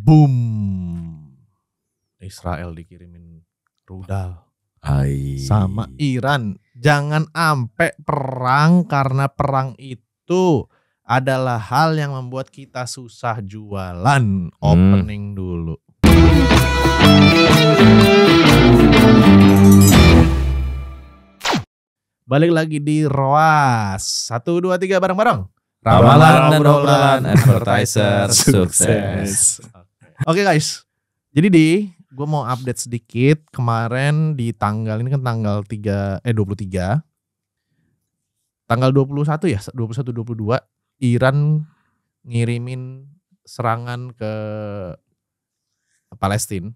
Boom. Israel dikirimin rudal sama Iran. Jangan ampe perang, karena perang itu adalah hal yang membuat kita susah jualan. Opening dulu. Balik lagi di Roas. 1, 2, 3 bareng-bareng. Ramalan dan obrolan advertiser sukses. Oke guys. Jadi gue mau update sedikit. Kemarin di tanggal, ini kan tanggal 23. Tanggal 21 ya, 21-22 Iran ngirimin serangan ke Palestina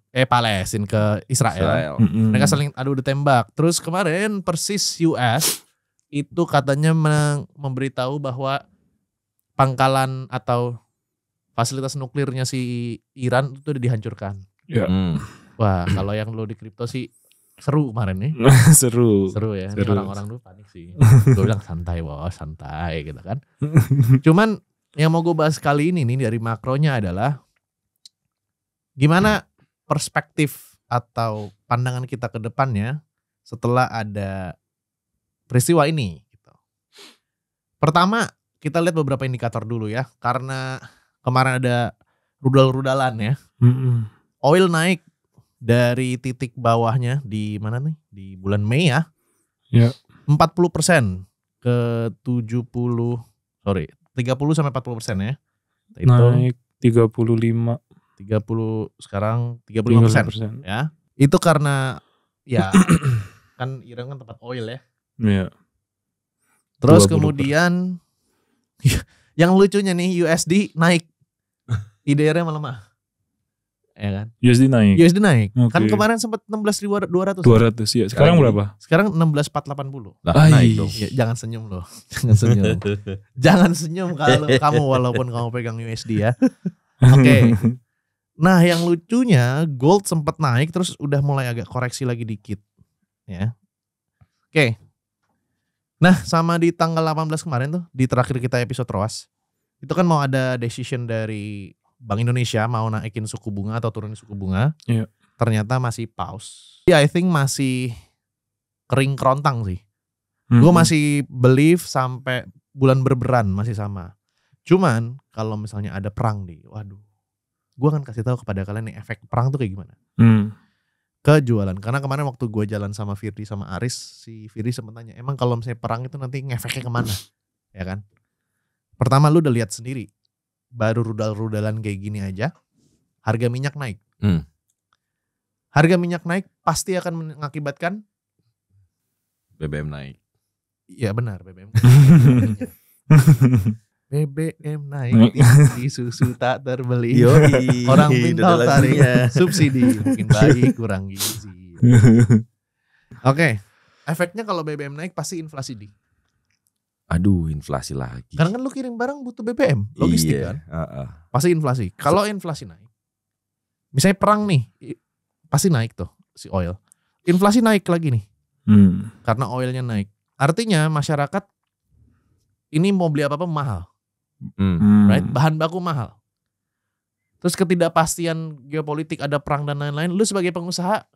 ke Israel. Mereka saling adu tembak. Terus kemarin persis US itu katanya memberitahu bahwa pangkalan atau fasilitas nuklirnya si Iran itu udah dihancurkan. Ya. Wah, kalau yang lo di kripto sih seru kemarin nih. Seru Ya. Seru. Orang-orang dulu panik sih. Gue bilang santai gitu kan. Cuman yang mau gue bahas kali ini nih dari makronya adalah gimana perspektif atau pandangan kita ke depannya setelah ada peristiwa ini. Gitu. Pertama, kita lihat beberapa indikator dulu ya. Karena kemarin ada rudal-rudalan ya. Oil naik dari titik bawahnya di mana nih? Di bulan Mei ya. Ya. 40% ke 30 sampai 40% ya. Itu Naik 35. 30 sekarang 35% ya. Itu karena ya kan Iran kan tempat oil ya. Iya. Terus 20%. kemudian yang lucunya nih USD naik. IDR-nya melemah. Ya kan? USD naik. USD naik. Oke. Kan kemarin sempat 16.200. 200 ya. Sekarang berapa? Sekarang 16.480. Naik dong. Ya, jangan senyum loh. Jangan senyum kalau kamu walaupun kamu pegang USD ya. Oke. Nah, yang lucunya gold sempat naik terus udah mulai agak koreksi lagi dikit. Ya. Oke. Nah, sama di tanggal 18 kemarin tuh, di terakhir kita episode Roas, itu kan mau ada decision dari Bank Indonesia mau naikin suku bunga atau turunin suku bunga. Iya. Ternyata masih pause. I think masih kering kerontang sih. Gue masih believe sampai bulan berberan masih sama. Cuman kalau misalnya ada perang waduh. Gue akan kasih tahu kepada kalian nih efek perang tuh kayak gimana. Ke jualan. Karena kemarin waktu gue jalan sama Firdi sama Aris, si Firdi sempat tanya, emang kalau misalnya perang itu nanti ngefeknya kemana? Ya kan? Pertama lu udah lihat sendiri. Baru rudal-rudalan kayak gini aja, harga minyak naik. Harga minyak naik pasti akan mengakibatkan BBM naik. Iya benar, BBM. BBM naik, tinggi susu tak terbeli. Yoi, Orang pintar udah tarik lagunya. subsidi, mungkin baik kurang gizi. Oke, efeknya kalau BBM naik pasti inflasi Aduh, inflasi lagi. Karena kan lu kirim barang butuh BBM, logistik kan. Pasti inflasi. Kalau inflasi naik, misalnya perang nih, pasti naik tuh si oil. Inflasi naik lagi nih, karena oilnya naik. Artinya masyarakat ini mau beli apa-apa mahal. Right? Bahan baku mahal. Terus ketidakpastian geopolitik, ada perang dan lain-lain. Lu sebagai pengusaha,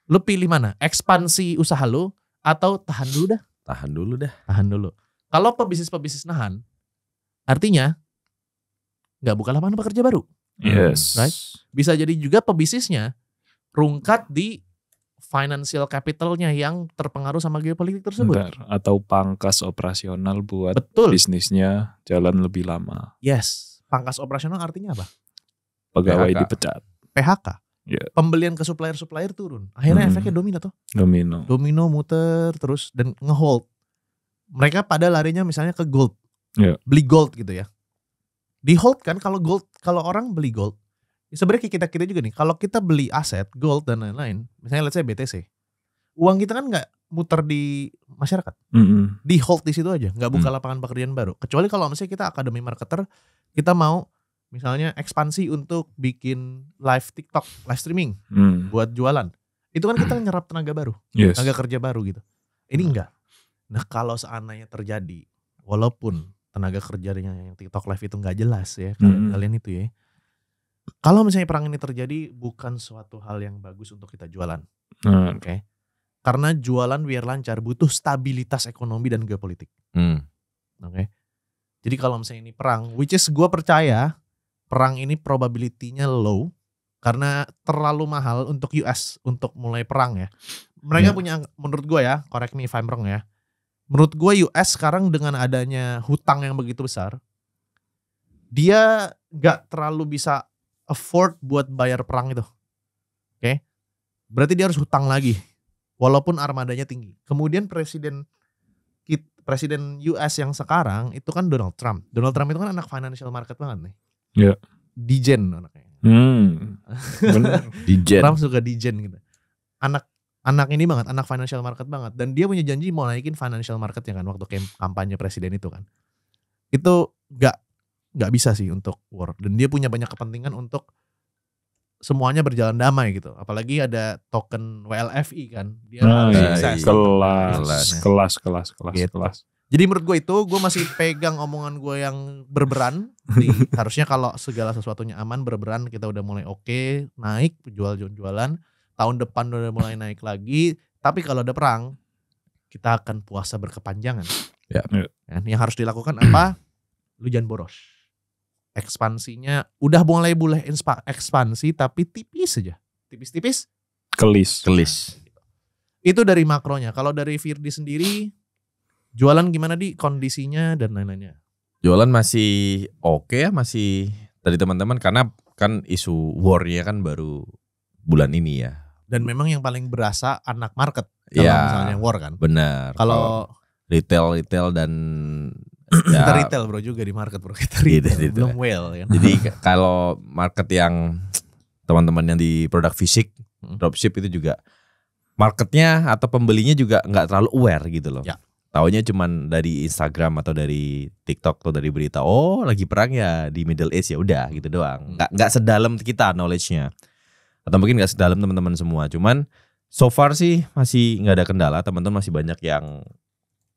lu pilih mana? Ekspansi usaha lu atau tahan dulu dah? Tahan dulu. Kalau pebisnis nahan, artinya nggak buka lapangan pekerja baru. Yes. Right? Bisa jadi juga pebisnisnya rungkat di financial capitalnya yang terpengaruh sama geopolitik tersebut. Atau pangkas operasional buat Betul. bisnisnya jalan lebih lama. Yes. Pangkas operasional artinya apa? Pegawai PHK. dipecat. PHK. Yeah. Pembelian ke supplier turun. Akhirnya efeknya domino tuh. Domino muter terus dan ngehold. Mereka pada larinya misalnya ke gold. Yeah. Beli gold gitu ya. Di hold kan kalau orang beli gold. Ya sebenarnya kita juga nih, kalau kita beli aset, gold dan lain-lain, misalnya let's say BTC. Uang kita kan gak muter di masyarakat. Di hold di situ aja, gak buka lapangan pekerjaan baru. Kecuali kalau misalnya kita akademi marketer, kita mau misalnya ekspansi untuk bikin live TikTok, live streaming buat jualan. Itu kan kita nyerap tenaga baru, Yes. tenaga kerja baru gitu. Ini enggak. Nah kalau seandainya terjadi, walaupun tenaga kerjanya yang TikTok live itu nggak jelas ya kalian itu ya, Kalau misalnya perang ini terjadi bukan suatu hal yang bagus untuk kita jualan. Oke. Karena jualan biar lancar butuh stabilitas ekonomi dan geopolitik. Oke. Jadi kalau misalnya ini perang, which is gue percaya perang ini probability-nya low karena terlalu mahal untuk US untuk mulai perang ya. Mereka punya, menurut gue ya, correct me if I'm wrong ya. Menurut gue US sekarang dengan adanya hutang yang begitu besar, dia gak terlalu bisa afford buat bayar perang itu. Oke. Berarti dia harus hutang lagi. Walaupun armadanya tinggi. Kemudian presiden US yang sekarang itu kan Donald Trump. Donald Trump itu kan anak financial market banget nih. Iya. Dijen anaknya. Bener. Dijen. Trump suka dijen gitu. Anak ini banget, anak financial market banget. Dan dia punya janji mau naikin financial market ya kan waktu kampanye presiden itu kan. Itu gak bisa sih untuk war. Dan dia punya banyak kepentingan untuk semuanya berjalan damai gitu. Apalagi ada token WLFI kan. Dia harus kelas. Jadi menurut gue itu, gue masih pegang omongan gue yang berberan. Harusnya kalau segala sesuatunya aman, berberan, kita udah mulai oke, naik, jualan. Tahun depan udah mulai naik lagi. Tapi kalau ada perang, kita akan puasa berkepanjangan. Ya. Yang harus dilakukan apa? Lu jangan boros. Ekspansinya udah mulai ekspansi tapi tipis aja. Tipis-tipis. Kelis. Itu dari makronya. Kalau dari Firdi sendiri, jualan gimana di kondisinya dan lain-lainnya? Jualan masih oke ya, masih tadi teman-teman, karena kan isu war-nya kan baru bulan ini ya. Dan memang yang paling berasa anak market kalau misalnya war kan. Benar. Kalau retail dan kita retail bro juga di market bro, kita retail, belum well ya. Jadi kalau market yang teman-teman yang di produk fisik, dropship itu juga marketnya atau pembelinya juga nggak terlalu aware gitu loh. Ya. Taunya cuman dari Instagram atau dari TikTok atau dari berita, lagi perang ya di Middle East, ya udah gitu doang. Nggak sedalam kita knowledge-nya. Atau mungkin nggak sedalam teman-teman semua. Cuman so far sih masih nggak ada kendala. Teman-teman masih banyak yang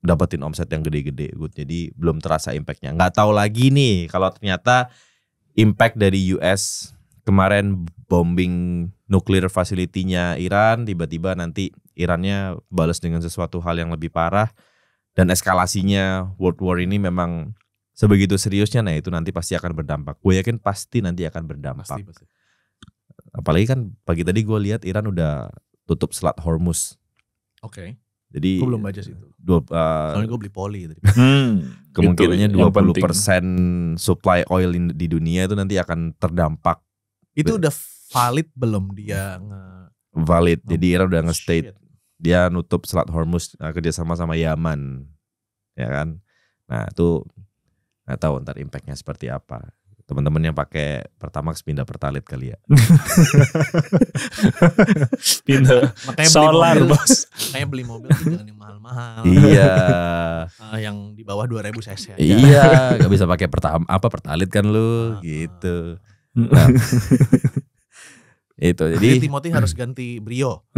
dapetin omset yang gede-gede, jadi belum terasa impactnya. Nggak tahu lagi nih kalau ternyata impact dari US kemarin bombing nuklir facility-nya Iran, tiba-tiba nanti Irannya balas dengan sesuatu hal yang lebih parah dan eskalasinya World War ini memang sebegitu seriusnya. Nah itu nanti pasti akan berdampak. Gue yakin pasti nanti akan berdampak. Pasti. Apalagi kan pagi tadi gue lihat Iran udah tutup Selat Hormuz. Oke. Jadi gue belum baca sih itu. Soalnya gue beli poli tadi. Kemungkinannya 20% supply oil di dunia itu nanti akan terdampak. Itu udah valid belum dia valid. Jadi Iran udah nge-state dia nutup Selat Hormuz kerjasama sama Yaman, ya kan. Nah itu nggak tahu ntar impactnya seperti apa. Teman-teman yang pakai Pertamax pindah Pertalite kali ya. Pindah solar bos. Kayak beli mobil jangan yang mahal-mahal. Iya. Yang di bawah 2000 cc aja. Iya, gak bisa pakai Pertalite kan lu, gitu. Nah, itu jadi Timothy harus ganti Brio.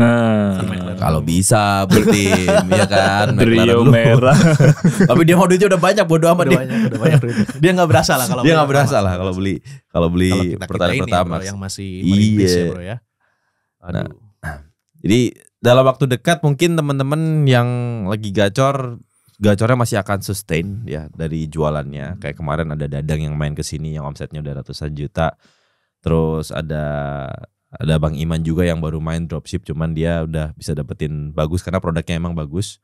Kalau bisa bertim, ya kan. Brio merah. Tapi dia mau duitnya udah banyak, bodo amat dia. Udah banyak duitnya. Dia nggak berasa lah kalau. Dia nggak berasa lah kalau beli Pertalite pertama. Yang masih merintis ya bro ya. Nah, jadi dalam waktu dekat mungkin teman-teman yang lagi gacornya masih akan sustain ya dari jualannya. Kayak kemarin ada Dadang yang main ke sini yang omsetnya udah ratusan juta. Terus ada Bang Iman juga yang baru main dropship, cuman dia udah bisa dapetin bagus karena produknya emang bagus.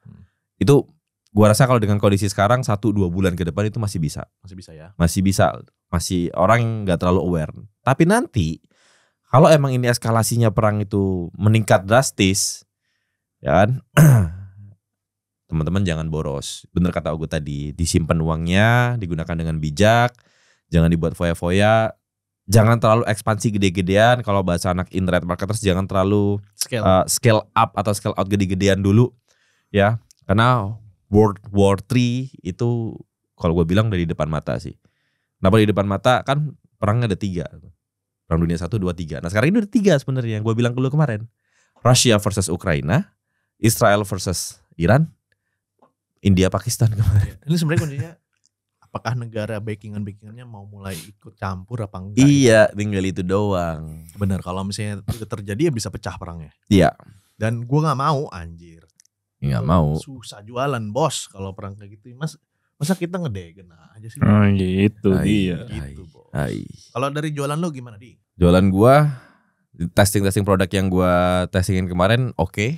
Itu gua rasa kalau dengan kondisi sekarang 1-2 bulan ke depan itu masih bisa. Masih bisa ya. Masih orang nggak terlalu aware. Tapi nanti kalau emang ini eskalasinya perang itu meningkat drastis, ya kan? Teman-teman jangan boros. Bener kata Ogo tadi, disimpan uangnya, digunakan dengan bijak, jangan dibuat foya-foya. Jangan terlalu ekspansi gede-gedean. Kalau bahasa anak internet marketers, jangan terlalu scale up atau scale out gede-gedean dulu, ya. Karena World War 3 itu kalau gue bilang dari depan mata sih. Kenapa di depan mata? Kan perangnya ada 3. Perang dunia 1, 2, 3. Nah sekarang ini udah 3 sebenarnya. Gue bilang dulu kemarin. Rusia versus Ukraina, Israel versus Iran, India Pakistan kemarin. Ini sebenarnya kuncinya apakah negara backingannya mau mulai ikut campur apa enggak? Iya, tinggal itu doang. Bener, kalau misalnya itu terjadi ya bisa pecah perangnya. Iya. Dan gue nggak mau, anjir. Nggak mau. Susah jualan bos kalau perang kayak gitu. Masa kita ngedegen aja sih? Oh gitu dia. Gitu, bos. Kalau dari jualan lo gimana, Di? Jualan gua, testing produk yang gua testingin kemarin oke.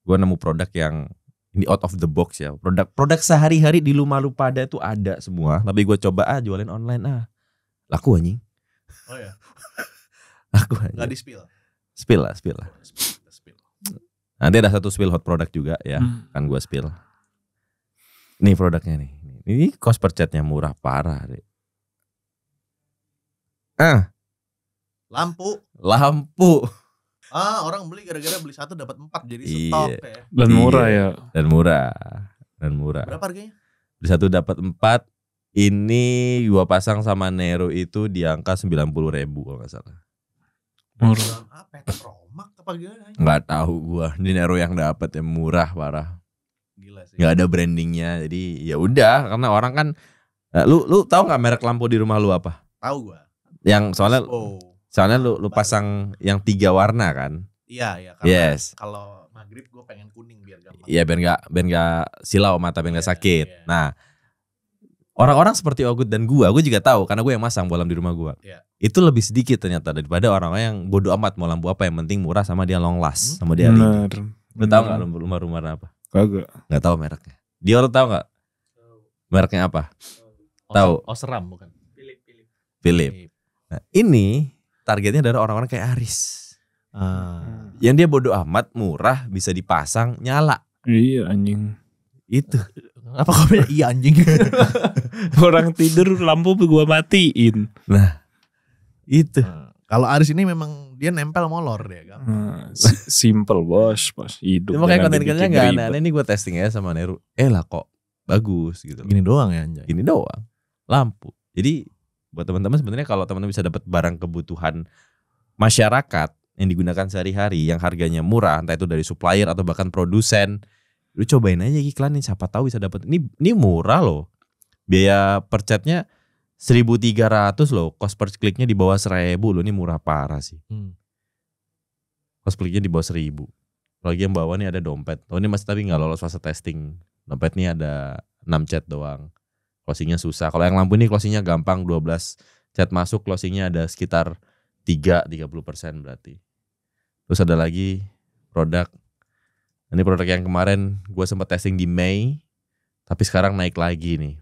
Gua nemu produk yang ini out of the box ya. Produk sehari-hari di rumah lu pada tuh ada semua. Tapi gua coba jualin online laku anjing. Oh ya. Laku anjing. Nggak di spill. Spill lah. Nanti ada satu spill hot product juga ya. Kan gua spill. Ini produknya nih. Ini cost per chatnya murah parah deh. Lampu. Orang beli gara-gara beli 1 dapat 4 jadi stok ya. Dan murah ya. Dan murah. Berapa harganya? Beli 1 dapat 4. Ini gua pasang sama Nero itu di angka 90.000 kalau nggak salah. Murah. Apa? Petromak apa gimana? Nggak tahu gua. Di Nero yang dapat yang murah parah. Gila sih. Nggak ada brandingnya. Jadi ya udah, karena orang kan lu tahu nggak merek lampu di rumah lu apa? Tahu gua. Yang soalnya lu pasang yang 3 warna kan? Iya. Yes. Kalau maghrib gue pengen kuning biar gampang. Iya, biar nggak silau mata, biar nggak sakit. Yeah. Nah, orang-orang seperti Ogut dan gue juga tahu karena gue yang masang bolam di rumah gue. Yeah. Itu lebih sedikit ternyata daripada orang-orang yang bodo amat mau lampu apa, yang penting murah sama dia long last sama dia. Lu tahu nggak rumah apa? Kagak. Nggak tahu mereknya. Dia lu tahu nggak? Mereknya apa? Tahu? Osram bukan? Philip. Nah, ini targetnya dari orang-orang kayak Aris. Yang dia bodo amat, murah, bisa dipasang, nyala. Iya anjing. Itu. Apa kabarnya? Iya anjing. Orang tidur lampu gua matiin. Nah, itu. Kalau Aris ini memang dia nempel molor dia kan. Simple bos hidup. Makanya konten-kontennya gak aneh-aneh. Ini gue testing ya sama Neru. Lah kok bagus gitu. Gini doang ya anjay. Gini doang. Lampu. Jadi buat teman-teman sebenarnya kalau teman-teman bisa dapat barang kebutuhan masyarakat yang digunakan sehari-hari yang harganya murah, entah itu dari supplier atau bahkan produsen, lu cobain aja iklanin, siapa tahu bisa dapat. Ini murah loh. Biaya per chatnya 1.300 loh, cost per kliknya di bawah 1.000 loh, ini murah parah sih. Cost per kliknya di bawah 1.000. Lagi yang bawah nih ada dompet. Oh ini masih tapi nggak lolos fase testing. Dompet nih ada 6 chat doang. Closingnya susah. Kalau yang lampu ini closingnya gampang, 12 chat masuk, closingnya ada sekitar 30% berarti. Terus ada lagi produk. Ini produk yang kemarin gue sempat testing di Mei, tapi sekarang naik lagi nih.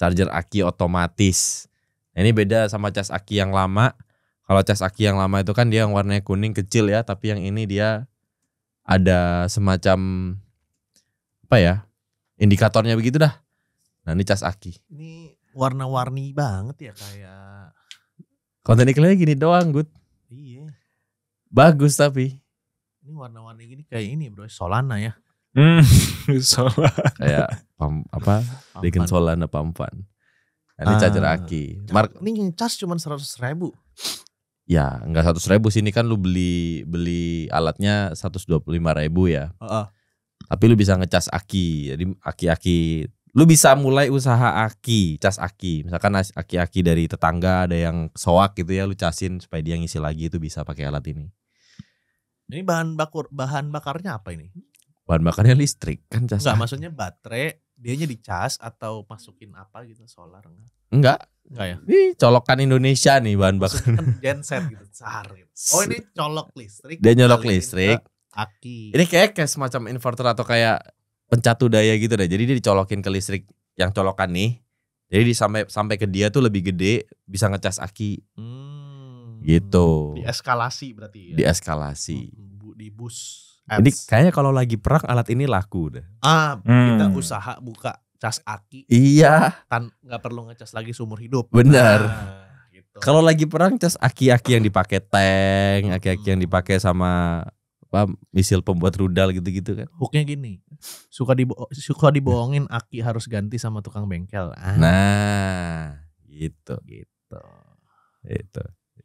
Charger aki otomatis. Nah, ini beda sama cas aki yang lama. Kalau cas aki yang lama itu kan dia yang warnanya kuning kecil ya, tapi yang ini dia ada semacam apa ya? Indikatornya begitu dah. Nah ini cas aki. Ini warna-warni banget ya kayak. Konten iklannya gini doang, Gut. Iya. Bagus tapi. Ini warna-warni gini kayak ini bro, Solana ya. Solana. Kayak bikin Solana pampan. Nah, ini charger aki. Ini cas cuma 100.000. Ya nggak 100.000 sih, ini kan lu beli alatnya 125.000 ya. Tapi lu bisa ngecas aki. Jadi aki-aki. Lu bisa mulai usaha aki, cas aki. Misalkan aki-aki dari tetangga ada yang soak gitu ya, lu casin supaya dia ngisi lagi, itu bisa pakai alat ini. Ini bahan bakarnya apa ini? Bahan bakarnya listrik kan cas. Enggak, maksudnya baterai, dianya dicas atau masukin apa gitu, solar enggak? Enggak ya? Ini colokan Indonesia nih bahan bakar. Kan genset gitu, sar gitu. Oh ini colok listrik. Dia nyolok listrik. Aki. Ini kayak semacam inverter atau kayak pencatu daya gitu deh. Jadi dia dicolokin ke listrik yang colokan nih. Jadi sampai ke dia tuh lebih gede, bisa ngecas aki. Gitu. Dieskalasi berarti ya. Dieskalasi. Di bus. Jadi kayaknya kalau lagi perang alat ini laku deh. Kita usaha buka cas aki. Iya. Nggak perlu ngecas lagi seumur hidup. Benar. Gitu. Kalau lagi perang cas aki-aki yang dipakai tank, aki-aki yang dipakai sama misil pembuat rudal gitu-gitu kan. Hooknya gini, suka dibohongin aki harus ganti sama tukang bengkel. Nah, gitu.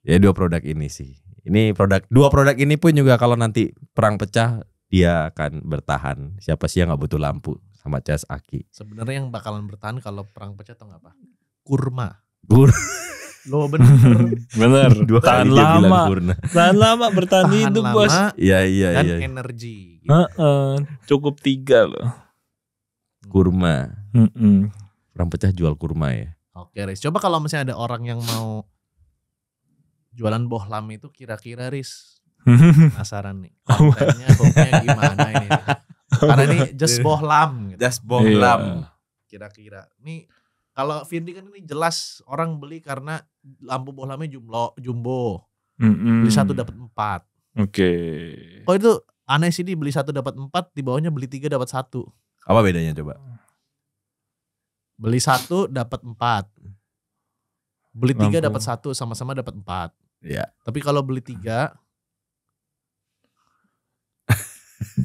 Ya 2 produk ini sih. Ini dua produk ini pun juga kalau nanti perang pecah dia akan bertahan. Siapa sih yang nggak butuh lampu? sama cas aki. Sebenarnya yang bakalan bertahan kalau perang pecah atau nggak apa? Kurma. Lo bener. Bener. Tahan lama bertahan hidup bos. Iya. Dan energi. Gitu. Cukup 3 loh. Kurma. Perang pecah jual kurma ya. Oke Riz, coba kalau misalnya ada orang yang mau jualan bohlam itu kira-kira Riz penasaran nih kontennya hooknya gimana ini. Karena ini just bohlam gitu. Just bohlam. Kira-kira nih kalau Firdi kan ini jelas orang beli karena lampu bohlamnya jumbo. Beli 1 dapat 4. Oke. Oh itu aneh sih, beli 1 dapat 4, di bawahnya beli 3 dapat 1. Apa bedanya coba? Beli 1 dapat 4. Beli 3 dapat 1, sama-sama dapat 4. Iya. Tapi kalau beli 3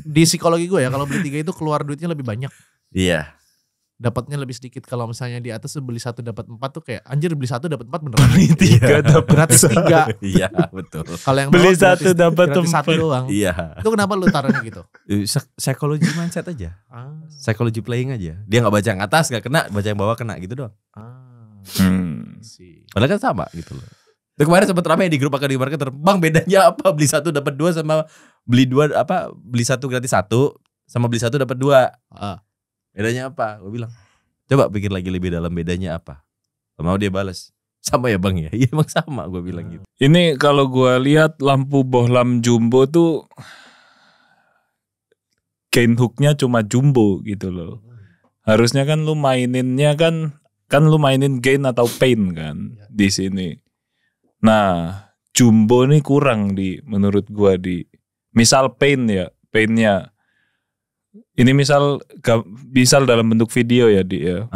di psikologi gue ya, kalau beli 3 itu keluar duitnya lebih banyak. Iya. Dapatnya lebih sedikit. Kalau misalnya di atas beli 1 dapat 4 tuh kayak anjir beli 1 dapat 4 beneran. Beli 3 dapat gratis 3. Iya, betul. Kalau yang beli 1 dapat 1 doang. Iya. Itu kenapa lu taruhnya gitu? Psikologi mindset aja. Psychology playing aja. Dia enggak baca yang atas enggak kena, baca yang bawah kena gitu doang. Padahal kan sama gitu loh. Itu kemarin sempat ramai di grup akademi marketer. Bang, bedanya apa beli 1 dapat 2 sama beli 2 apa? Beli 1 gratis 1 sama beli 1 dapat 2. Bedanya apa? Gue bilang, coba pikir lagi lebih dalam, bedanya apa? Mau dia balas, sama ya bang ya? Iya emang sama, gue bilang gitu. Ini kalau gue lihat lampu bohlam jumbo tuh gain hooknya cuma jumbo gitu loh. Harusnya kan lu maininnya kan lu mainin gain atau pain kan di sini. Nah jumbo nih kurang menurut gue misal painnya. Ini misal dalam bentuk video ya dia.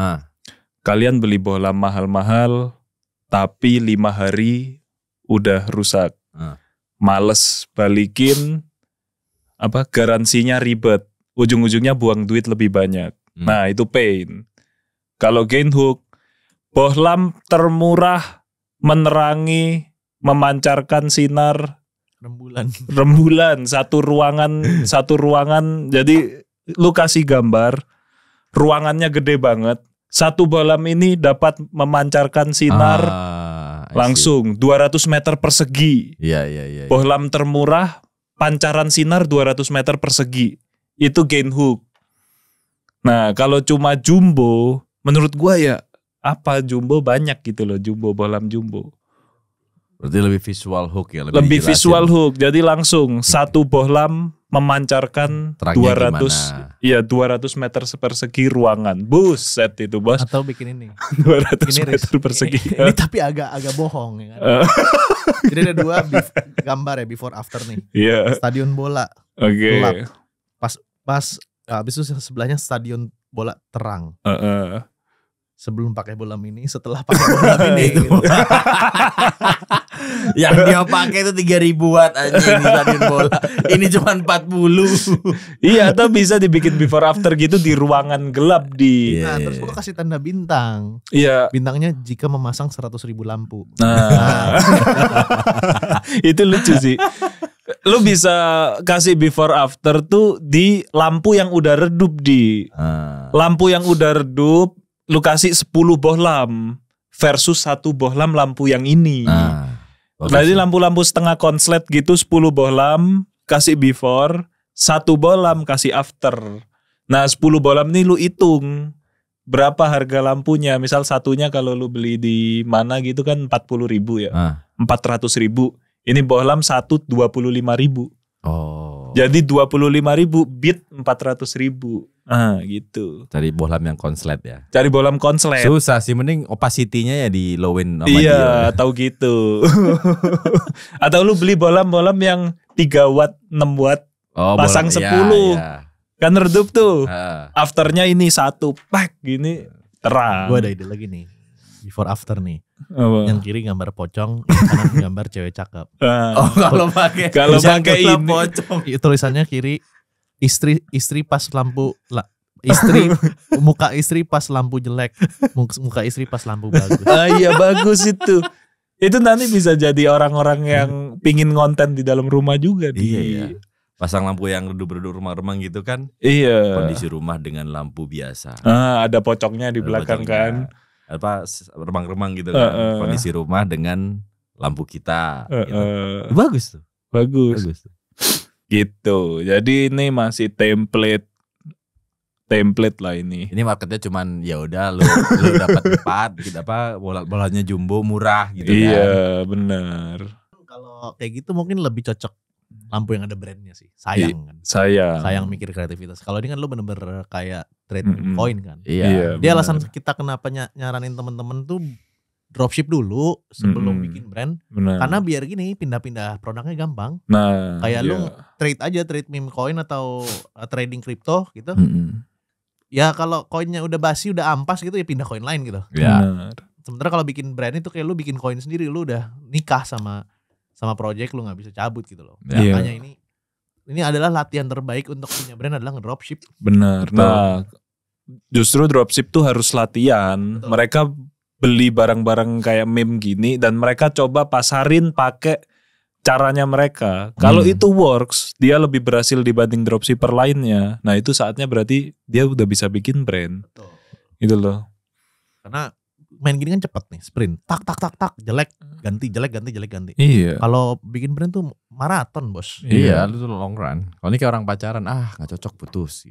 Kalian beli bohlam mahal-mahal tapi 5 hari udah rusak. Males balikin, garansinya ribet. Ujung-ujungnya buang duit lebih banyak. Nah itu pain. Kalau gain hook, bohlam termurah, menerangi, memancarkan sinar rembulan satu ruangan. Jadi lu kasih gambar, ruangannya gede banget. Satu bohlam ini dapat memancarkan sinar langsung 200 meter persegi. Iya. Bohlam termurah, pancaran sinar 200 meter persegi. Itu gain hook. Nah kalau cuma jumbo, menurut gua ya jumbo banyak gitu loh, bohlam jumbo. Berarti lebih visual hook ya? Lebih visual hook, jadi langsung satu bohlam memancarkan 200 meter persegi ruangan. Buset itu bos. Atau bikin ini 200 meter persegi. Ini tapi agak bohong ya kan. Jadi ada 2 gambar ya before after nih. Stadion bola. Oke. Pas habis itu sebelahnya stadion bola terang. Sebelum pakai bohlam ini, setelah pakai bohlam ini. Gitu. Yang dia pakai itu 3.000 watt anjing di stadion bola. Ini cuma 40. Iya, atau bisa dibikin before after gitu di ruangan gelap terus gua kasih tanda bintang. Iya. Bintangnya jika memasang 100.000 lampu. Itu lucu sih. Lu bisa kasih before after tuh di lampu yang udah redup lampu yang udah redup. Lu kasih 10 bohlam versus 1 bohlam lampu yang ini. Jadi lampu-lampu setengah konslet gitu 10 bohlam kasih before, 1 bohlam kasih after. Nah 10 bohlam ini lu hitung berapa harga lampunya. Misal satunya kalau lu beli di mana gitu kan 40.000 ya. 400.000. Ini bohlam 1 25.000. Jadi 25.000 bit 400.000. Gitu. Cari bohlam yang konslet ya. Cari bohlam konslet. Susah sih, mending opacity-nya ya di lowin sama dia. Tahu gitu. Atau lu beli bohlam yang 3 watt, 6 watt. Pasang 10. Iya. Kan redup tuh. Afternya ini 1 pak gini terang. Gue ada ide lagi nih. Before after nih. Yang kiri gambar pocong, yang kanan gambar cewek cakep. Kalau pakai ini pocong. Tulisannya kiri istri pas lampu muka istri pas lampu jelek, muka istri pas lampu bagus. Iya bagus itu. Itu nanti bisa jadi orang-orang yang pingin konten di dalam rumah juga Iya. Pasang lampu yang redup-redup remang-remang gitu kan. Iya. Kondisi rumah dengan lampu biasa. Ada pocongnya di belakang kan. Apa remang-remang gitu kan. Kondisi rumah dengan lampu kita. Gitu. Bagus tuh. Bagus tuh. Gitu. Jadi ini masih template lah ini. Ini marketnya cuman ya udah lu dapat 4 gitu bolanya jumbo murah gitu kan. Iya, benar. Kalau kayak gitu mungkin lebih cocok lampu yang ada brandnya sih. Sayang kan. Sayang mikir kreativitas. Kalau ini kan lu bener-bener kayak trade coin kan. Iya. Dia alasan kita kenapa nyaranin temen-temen tuh dropship dulu sebelum bikin brand. Bener. Karena biar gini pindah-pindah produknya gampang. Nah, kayak lu trade meme coin atau trading crypto gitu. Ya kalau koinnya udah basi, udah ampas gitu ya pindah koin lain gitu. Ya. Sementara kalau bikin brand itu kayak lu bikin koin sendiri, lu udah nikah sama project, lu nggak bisa cabut gitu loh. Makanya ini adalah latihan terbaik untuk punya brand adalah nge-dropship. Benar. Nah, justru dropship tuh harus latihan. Betul. Mereka beli barang-barang kayak meme gini dan mereka coba pasarin pakai caranya mereka. Kalau itu works, dia lebih berhasil dibanding dropshipper lainnya. Nah itu saatnya berarti dia udah bisa bikin brand. Betul. Gitu loh. Karena main gini kan cepet nih, sprint. Tak, jelek, ganti, jelek, ganti. Iya. Kalau bikin brand tuh maraton bos. Iya, lu tuh long run. Kalau ini kayak orang pacaran, gak cocok putus.